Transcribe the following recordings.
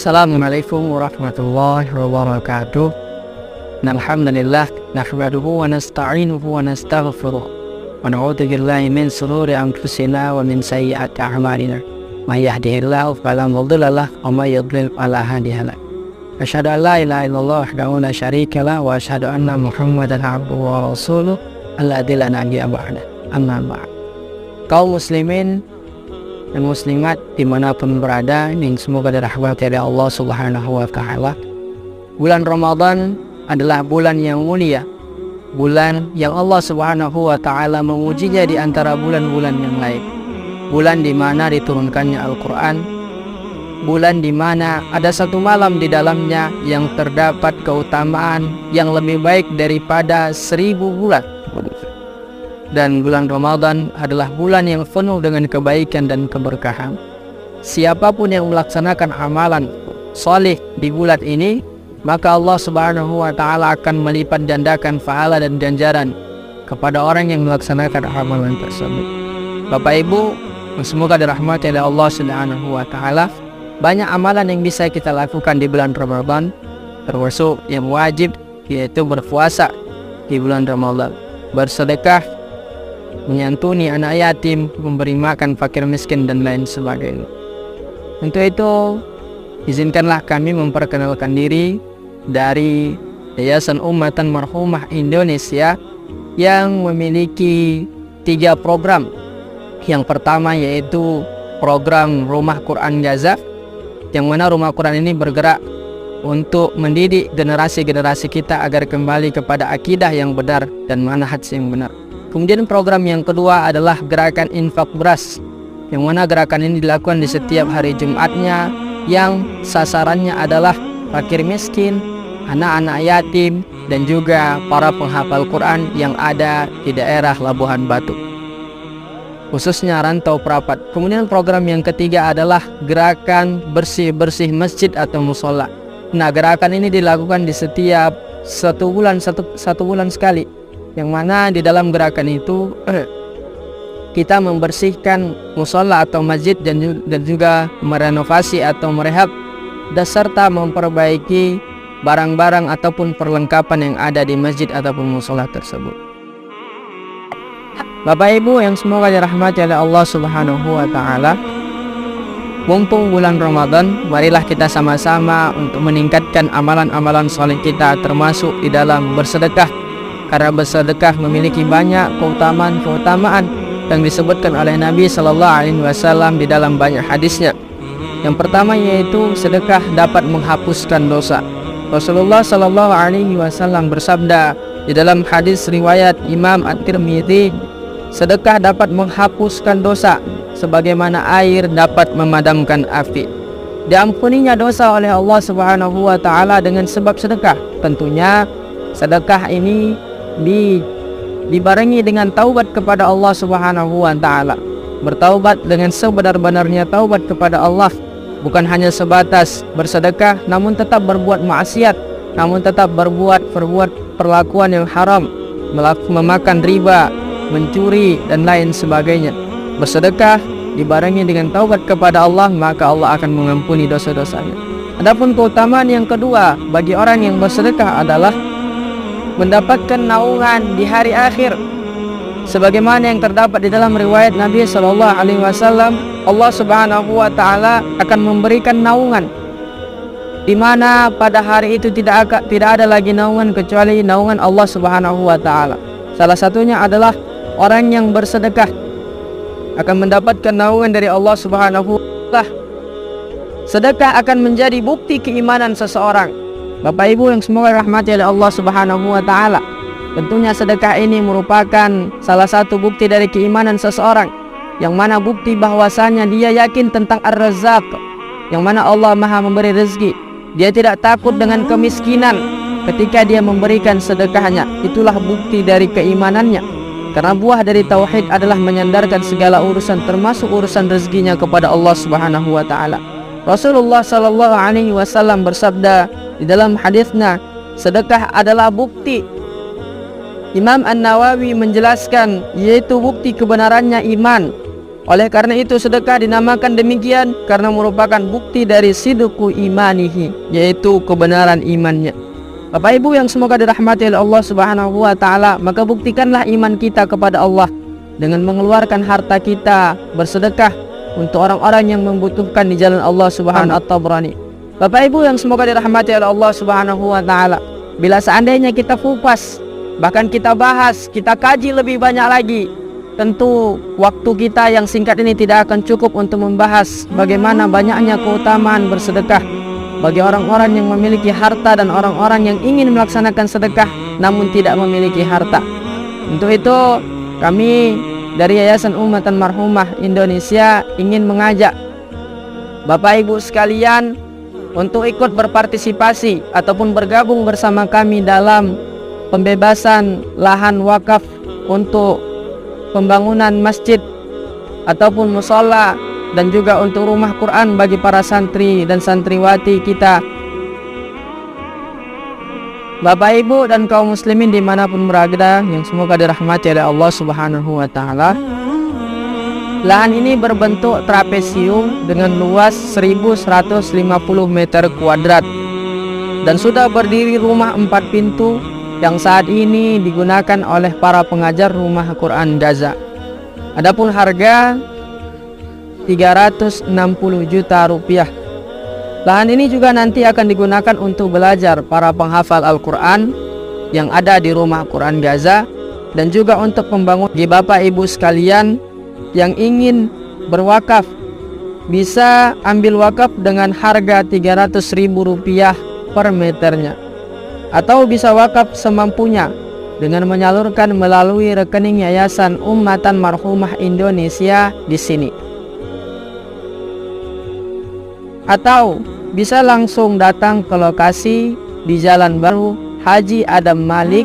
Assalamualaikum warahmatullahi wabarakatuh. Alhamdulillah nahmaduhu wa nasta'inuhu wa nastaghfiruh wa na'udzu billahi min shururi anfusina wa min sayyiati a'malina. May yahdihillahu fala mudilla lahu wa may yudlil fala hadiya lahu. Asyhadu an la ilaha illallah wahdahu la syarika lahu wa asyhadu anna Muhammadan abduhu wa rasuluh alladzi la nabiyya ba'da. Amma ba'd. Kaum muslimin dan muslimat dimanapun berada, yang semoga dirahmati oleh Allah Subhanahu wa Ta'ala. Bulan Ramadan adalah bulan yang mulia, bulan yang Allah Subhanahu wa Ta'ala memujinya di antara bulan-bulan yang lain. Bulan di mana diturunkannya Al-Quran, bulan di mana ada satu malam di dalamnya yang terdapat keutamaan yang lebih baik daripada 1000 bulan. Dan bulan Ramadan adalah bulan yang penuh dengan kebaikan dan keberkahan. Siapapun yang melaksanakan amalan soleh di bulan ini, maka Allah Subhanahu wa Ta'ala akan melipat gandakan pahala dan ganjaran kepada orang yang melaksanakan amalan tersebut. Bapak Ibu, semoga dirahmati oleh Allah Subhanahu wa Ta'ala. Banyak amalan yang bisa kita lakukan di bulan Ramadan, termasuk yang wajib, yaitu berpuasa di bulan Ramadan, bersedekah, menyantuni anak yatim, memberi makan fakir miskin, dan lain sebagainya. Untuk itu, izinkanlah kami memperkenalkan diri dari Yayasan Ummatan Marhumah Indonesia yang memiliki 3 program. Yang pertama yaitu program Rumah Quran Gaza, yang mana Rumah Quran ini bergerak untuk mendidik generasi-generasi kita agar kembali kepada akidah yang benar dan manhaj yang benar. Kemudian program yang kedua adalah gerakan infak beras, yang mana gerakan ini dilakukan di setiap hari Jumatnya, yang sasarannya adalah fakir miskin, anak-anak yatim, dan juga para penghafal Quran yang ada di daerah Labuhan Batu, khususnya rantau perapat. Kemudian program yang ketiga adalah gerakan bersih-bersih masjid atau musola. Nah, gerakan ini dilakukan di setiap satu bulan sekali, yang mana di dalam gerakan itu kita membersihkan musola atau masjid dan juga merenovasi atau merehab serta memperbaiki barang-barang ataupun perlengkapan yang ada di masjid ataupun musola tersebut. Bapak Ibu yang semoga dirahmati oleh Allah Subhanahu wa Ta'ala, mumpung bulan Ramadan, marilah kita sama-sama untuk meningkatkan amalan-amalan saleh kita, termasuk di dalam bersedekah. Karena bersedekah memiliki banyak keutamaan yang disebutkan oleh Nabi Sallallahu Alaihi Wasallam di dalam banyak hadisnya. Yang pertama yaitu sedekah dapat menghapuskan dosa. Rasulullah Sallallahu Alaihi Wasallam bersabda di dalam hadis riwayat Imam At-Tirmidzi, sedekah dapat menghapuskan dosa sebagaimana air dapat memadamkan api. Diampuninya dosa oleh Allah Subhanahu wa Ta'ala dengan sebab sedekah. Tentunya sedekah ini dibarengi dengan taubat kepada Allah Subhanahu wa Ta'ala. Bertaubat dengan sebenar-benarnya taubat kepada Allah, bukan hanya sebatas bersedekah namun tetap berbuat maksiat, namun tetap berbuat perlakuan yang haram, memakan riba, mencuri, dan lain sebagainya. Bersedekah dibarengi dengan taubat kepada Allah, maka Allah akan mengampuni dosa-dosanya. Adapun keutamaan yang kedua bagi orang yang bersedekah adalah mendapatkan naungan di hari akhir, sebagaimana yang terdapat di dalam riwayat Nabi Sallallahu Alaihi Wasallam. Allah Subhanahu wa Ta'ala akan memberikan naungan, di mana pada hari itu tidak ada lagi naungan kecuali naungan Allah Subhanahu wa Ta'ala. Salah satunya adalah orang yang bersedekah akan mendapatkan naungan dari Allah Subhanahu wa Ta'ala. Sedekah akan menjadi bukti keimanan seseorang. Bapak Ibu yang semoga rahmati oleh Allah Subhanahu wa Ta'ala, tentunya sedekah ini merupakan salah satu bukti dari keimanan seseorang, yang mana bukti bahwasanya dia yakin tentang Ar-Razzaq, yang mana Allah Maha memberi rezeki. Dia tidak takut dengan kemiskinan ketika dia memberikan sedekahnya. Itulah bukti dari keimanannya. Karena buah dari tauhid adalah menyandarkan segala urusan termasuk urusan rezekinya kepada Allah Subhanahu wa taala. Rasulullah sallallahu alaihi wasallam bersabda di dalam hadisnya, sedekah adalah bukti. Imam An-Nawawi menjelaskan, yaitu bukti kebenarannya iman. Oleh karena itu sedekah dinamakan demikian karena merupakan bukti dari sidqu imanihi, yaitu kebenaran imannya. Bapak Ibu yang semoga dirahmati oleh Allah Subhanahu wa taala, maka buktikanlah iman kita kepada Allah dengan mengeluarkan harta kita bersedekah untuk orang-orang yang membutuhkan di jalan Allah Subhanahu wa taala. Bapak Ibu yang semoga dirahmati oleh Allah Subhanahu wa taala, bila seandainya kita kupas, bahkan kita bahas, kita kaji lebih banyak lagi, tentu waktu kita yang singkat ini tidak akan cukup untuk membahas bagaimana banyaknya keutamaan bersedekah bagi orang-orang yang memiliki harta dan orang-orang yang ingin melaksanakan sedekah namun tidak memiliki harta. Untuk itu kami dari Yayasan Ummatan Marhumah Indonesia ingin mengajak Bapak Ibu sekalian untuk ikut berpartisipasi ataupun bergabung bersama kami dalam pembebasan lahan wakaf untuk pembangunan masjid ataupun mushola dan juga untuk rumah Quran bagi para santri dan santriwati kita. Bapak Ibu dan kaum muslimin dimanapun berada yang semoga dirahmati oleh Allah Subhanahu wa taala, lahan ini berbentuk trapesium dengan luas 1150 meter kuadrat dan sudah berdiri rumah 4 pintu yang saat ini digunakan oleh para pengajar rumah Quran Gaza. Adapun harga 360 juta rupiah. Lahan ini juga nanti akan digunakan untuk belajar para penghafal Al-Quran yang ada di rumah Quran Gaza dan juga untuk pembangunan. Bagi Bapak Ibu sekalian yang ingin berwakaf bisa ambil wakaf dengan harga 300.000 rupiah per meternya, atau bisa wakaf semampunya dengan menyalurkan melalui rekening Yayasan Ummatan Marhumah Indonesia di sini, atau bisa langsung datang ke lokasi di Jalan Baru Haji Adam Malik,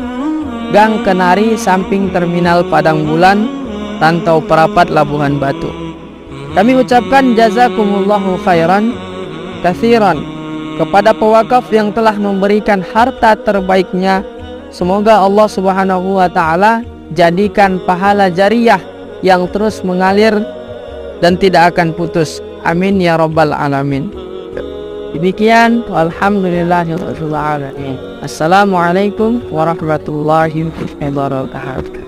Gang Kenari, samping Terminal Padang Bulan, Rantau Perapat, Labuhan Batu. Kami ucapkan jazakumullahu khairan katsiran kepada pewakaf yang telah memberikan harta terbaiknya. Semoga Allah Subhanahu wa taala jadikan pahala jariyah yang terus mengalir dan tidak akan putus. Amin ya rabbal alamin. Demikian, alhamdulillahirabbil alamin. Assalamualaikum warahmatullahi wabarakatuh.